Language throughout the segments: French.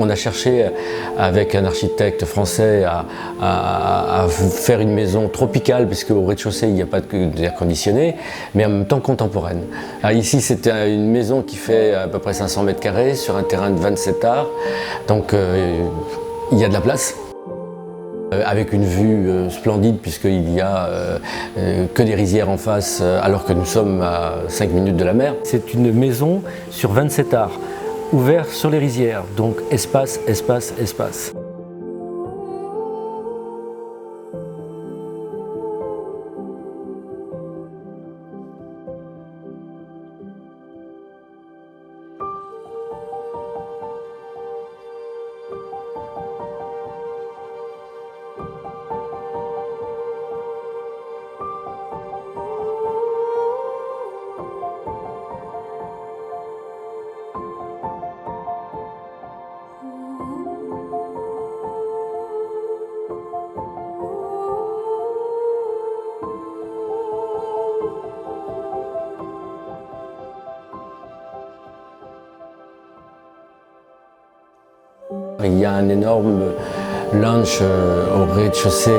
On a cherché avec un architecte français à faire une maison tropicale, puisque au rez-de-chaussée il n'y a pas d'air conditionné, mais en même temps contemporaine. Alors ici c'était une maison qui fait à peu près 500 mètres carrés sur un terrain de 27 arts, donc il y a de la place. Avec une vue splendide puisqu'il n'y a que des rizières en face alors que nous sommes à 5 minutes de la mer. C'est une maison sur 27 arts, ouverte sur les rizières, donc espace, espace, espace. Il y a un énorme lounge au rez-de-chaussée,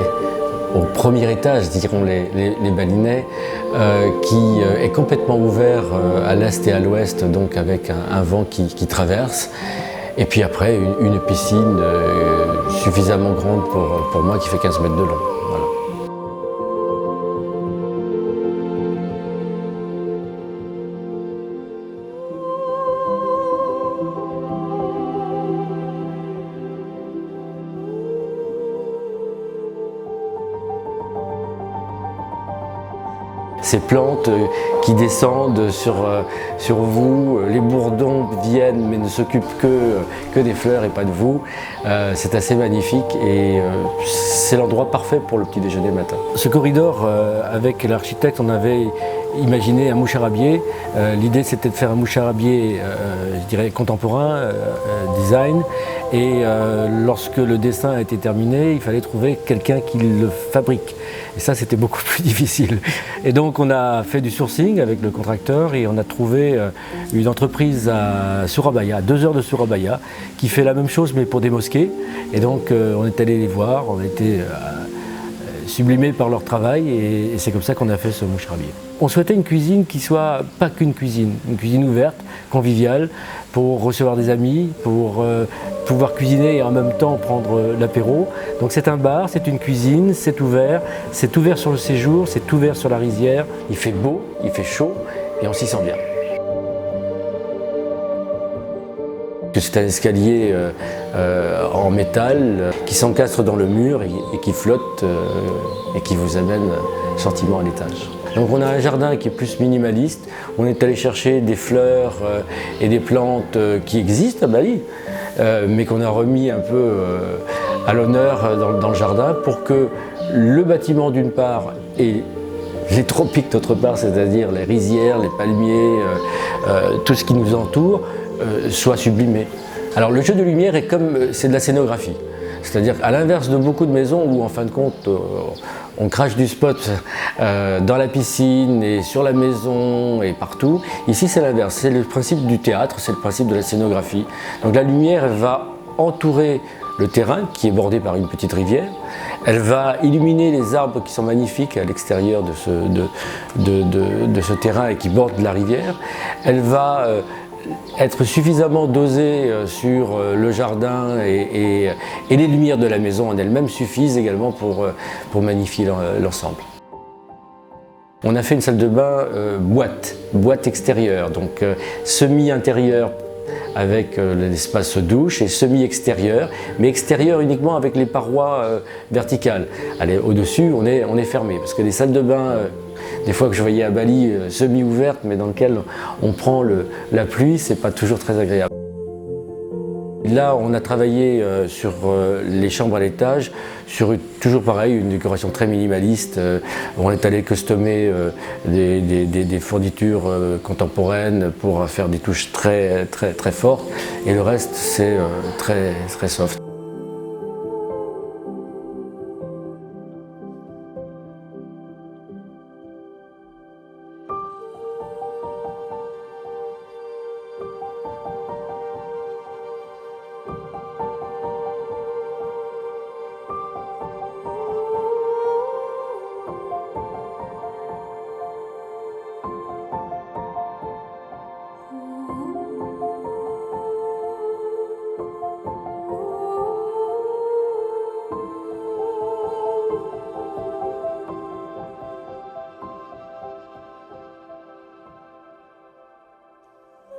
au premier étage, diront les Balinais, qui est complètement ouvert à l'est et à l'ouest, donc avec un vent qui traverse. Et puis après, une piscine suffisamment grande pour moi qui fait 15 mètres de long. Voilà. Ces plantes qui descendent sur vous, les bourdons viennent mais ne s'occupent que des fleurs et pas de vous. C'est assez magnifique et c'est l'endroit parfait pour le petit déjeuner matin. Ce corridor, avec l'architecte, on avait imaginé un moucharabier. L'idée c'était de faire un moucharabier, je dirais, contemporain, design. Et lorsque le dessin a été terminé, il fallait trouver quelqu'un qui le fabrique. Et ça, c'était beaucoup plus difficile. Et donc, on a fait du sourcing avec le contracteur et on a trouvé une entreprise à Surabaya, à 2 heures de Surabaya, qui fait la même chose mais pour des mosquées. Et donc, on est allé les voir, on a été sublimés par leur travail et c'est comme ça qu'on a fait ce moucharabier. On souhaitait une cuisine qui soit pas qu'une cuisine ouverte, conviviale, pour recevoir des amis, pour pouvoir cuisiner et en même temps prendre l'apéro. Donc c'est un bar, c'est une cuisine, c'est ouvert sur le séjour, c'est ouvert sur la rizière. Il fait beau, il fait chaud et on s'y sent bien. C'est un escalier en métal qui s'encastre dans le mur et qui flotte et qui vous amène gentiment à l'étage. Donc on a un jardin qui est plus minimaliste. On est allé chercher des fleurs et des plantes qui existent à Bali, mais qu'on a remis un peu à l'honneur dans le jardin pour que le bâtiment d'une part et les tropiques d'autre part, c'est-à-dire les rizières, les palmiers, tout ce qui nous entoure, soit sublimé. Alors le jeu de lumière est comme c'est de la scénographie. C'est-à-dire qu'à l'inverse de beaucoup de maisons où en fin de compte on crache du spot dans la piscine et sur la maison et partout, ici c'est l'inverse, c'est le principe du théâtre, c'est le principe de la scénographie. Donc la lumière elle va entourer le terrain qui est bordé par une petite rivière, elle va illuminer les arbres qui sont magnifiques à l'extérieur de ce terrain et qui bordent la rivière, elle va être suffisamment dosée sur le jardin et les lumières de la maison en elles-mêmes suffisent également pour magnifier l'ensemble. On a fait une salle de bain boîte extérieure, donc semi-intérieure avec l'espace douche et semi-extérieur, mais extérieur uniquement avec les parois verticales. Allez, au-dessus, on est fermé, parce que les salles de bain, des fois que je voyais à Bali, semi-ouvertes, mais dans lesquelles on prend la pluie, c'est pas toujours très agréable. Là, on a travaillé sur les chambres à l'étage, sur toujours pareil, une décoration très minimaliste. On est allé customer des fournitures contemporaines pour faire des touches très fortes. Et le reste, c'est très soft.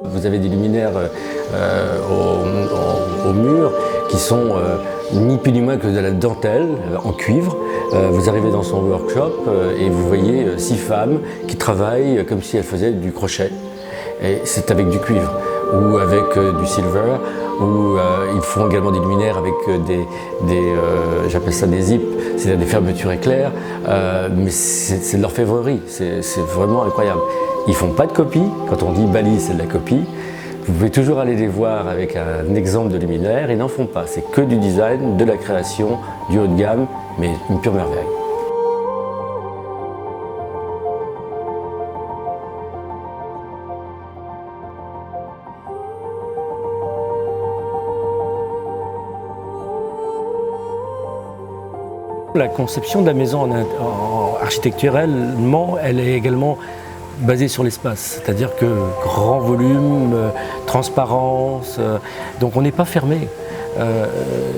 Vous avez des luminaires au mur qui sont ni plus ni moins que de la dentelle en cuivre. Vous arrivez dans son workshop et vous voyez 6 femmes qui travaillent comme si elles faisaient du crochet. Et c'est avec du cuivre ou avec du silver, ou ils font également des luminaires avec j'appelle ça des zips, c'est-à-dire des fermetures éclairs, mais c'est de l'orfèvrerie, c'est vraiment incroyable. Ils font pas de copie, quand on dit Bali c'est de la copie, vous pouvez toujours aller les voir avec un exemple de luminaire, ils n'en font pas, c'est que du design, de la création, du haut de gamme, mais une pure merveille. La conception de la maison architecturellement, elle est également basée sur l'espace, c'est-à-dire que grand volume, transparence, donc on n'est pas fermé.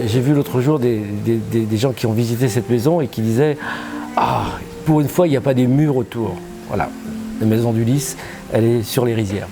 J'ai vu l'autre jour des gens qui ont visité cette maison et qui disaient « Ah, pour une fois, il n'y a pas des murs autour ». Voilà, la maison d'Ulysse, elle est sur les rizières.